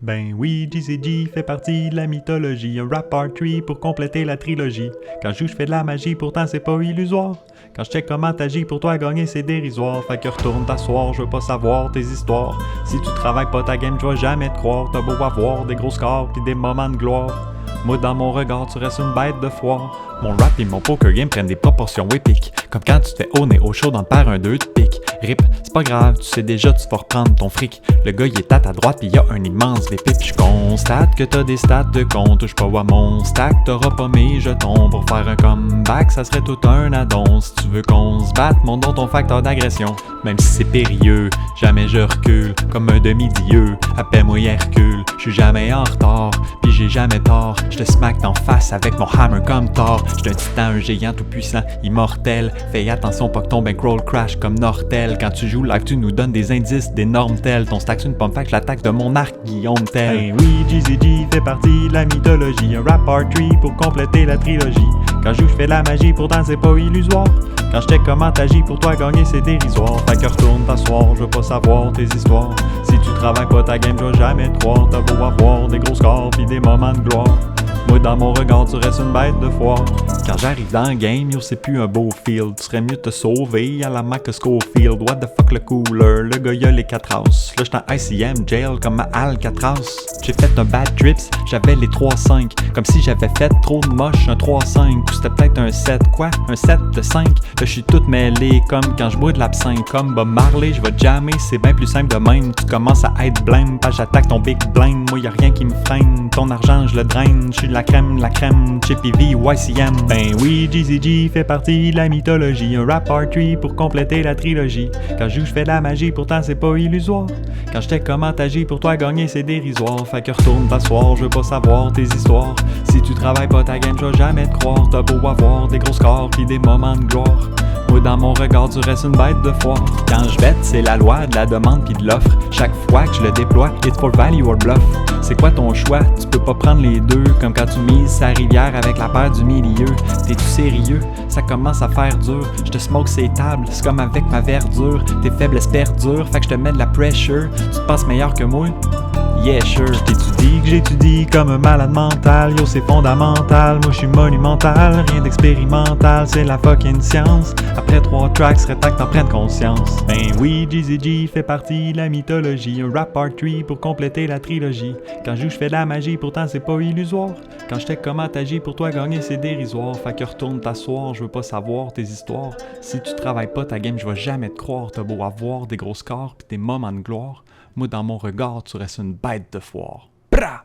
Ben oui, GCG fait partie de la mythologie, un rap artery pour compléter la trilogie. Quand je joue, je fais de la magie, pourtant c'est pas illusoire. Quand je check comment t'agis, pour toi gagner c'est dérisoire. Fait que retourne t'asseoir, je veux pas savoir tes histoires. Si tu travailles pas ta game, je vais jamais te croire. T'as beau avoir des gros scores pis des moments de gloire. Moi dans mon regard, tu restes une bête de foire. Mon rap et mon poker game prennent des proportions épiques. Comme quand tu te fais au nez au chaud dans le père un 2 de pique. Rip, c'est pas grave, tu sais déjà tu vas reprendre ton fric. Le gars il est à ta droite pis y a un immense VP. Pis j'constate que t'as des stats de con. Touche pas à mon stack, t'auras pas mes jetons. Pour faire un comeback, ça serait tout un addon. Si tu veux qu'on se batte, montre donc ton facteur d'agression. Même si c'est périlleux, jamais je recule. Comme un demi-dieu, appelle-moi Hercule. J'suis jamais en retard, pis j'ai jamais tort. J'te smack d'en face avec mon hammer comme Thor. J'suis un titan, un géant tout puissant, immortel. Fais attention pas que ton bankroll crash comme Nortel. Quand tu joues live, tu nous donnes des indices d'énormes tels. Ton stack c'est une pomme fac, j'lattaque de mon arc Guillaume Tell. Ben oui, GCG fait partie de la mythologie. Un rap artery pour compléter la trilogie. Quand je joue, je fais de la magie, pourtant c'est pas illusoire. Quand je check comment t'agis, pour toi gagner c'est dérisoire. Fait que retourne t'asseoir, je veux pas savoir tes histoires. Si tu travailles pas ta game, je vais jamais te croire. T'as beau avoir des gros scores pis des moments de gloire. Moi dans mon regard, tu restes une bête de foire. Quand j'arrive dans le game, yo c'est plus un beau field. Tu serais mieux te sauver à la Mac Schofield. What the fuck le cooler, le gars y'a les 4 house. Là j'suis en ICM jail comme à Alcatraz. J'ai fait un bad trips, j'avais les 3-5. Comme si j'avais fait trop de moche, un 3-5. Ou c'était peut-être un 7, quoi? Un 7 de 5. Là j'suis tout mêlé comme quand j'bois de l'absinthe. Comme Bob Marley, j'vais jammer, c'est bien plus simple de même. Tu commences à être blême, pas j'attaque ton big blind. Moi y'a rien qui me freine, ton argent j'le draine. J'suis la crème, Chippy V, YCM. Ben oui, GCG fait partie de la mythologie. Un rap artery pour compléter la trilogie. Quand je joue, je fais de la magie, pourtant c'est pas illusoire. Quand je check comment t'agis, pour toi gagner c'est dérisoire. Fait que retourne t'asseoir, je veux pas savoir tes histoires. Si tu travailles pas ta game, je vais jamais te croire. T'as beau avoir des gros scores pis des moments de gloire. Moi dans mon regard, tu restes une bête de foire. Quand je bête, c'est la loi de la demande pis de l'offre. Chaque fois que je le déploie, it's for value or bluff. C'est quoi ton choix? Tu peux pas prendre les deux. Comme quand tu mises sa rivière avec la paire du milieu. T'es-tu sérieux? Ça commence à faire dur. Je te smoke ces tables, c'est comme avec ma verdure. Tes faiblesses perdurent, fait que je te mets de la pressure. Tu te penses meilleur que moi? Yeah sure, j't'étudie que j'étudie comme un malade mental. Yo c'est fondamental, moi j'suis monumental. Rien d'expérimental, c'est la fucking science. Après 3 tracks, serait temps que t'en prennes conscience. Ben oui, GCG fait partie de la mythologie. Un rap artery pour compléter la trilogie. Quand je joue, j'fais de la magie, pourtant c'est pas illusoire. Quand je check comment t'agis, pour toi gagner c'est dérisoire. Fait que retourne t'asseoir, je veux pas savoir tes histoires. Si tu travailles pas ta game, je vais jamais te croire. T'as beau avoir des gros scores pis des moments de gloire. Moi dans mon regard, tu restes une bête de foire. Bra!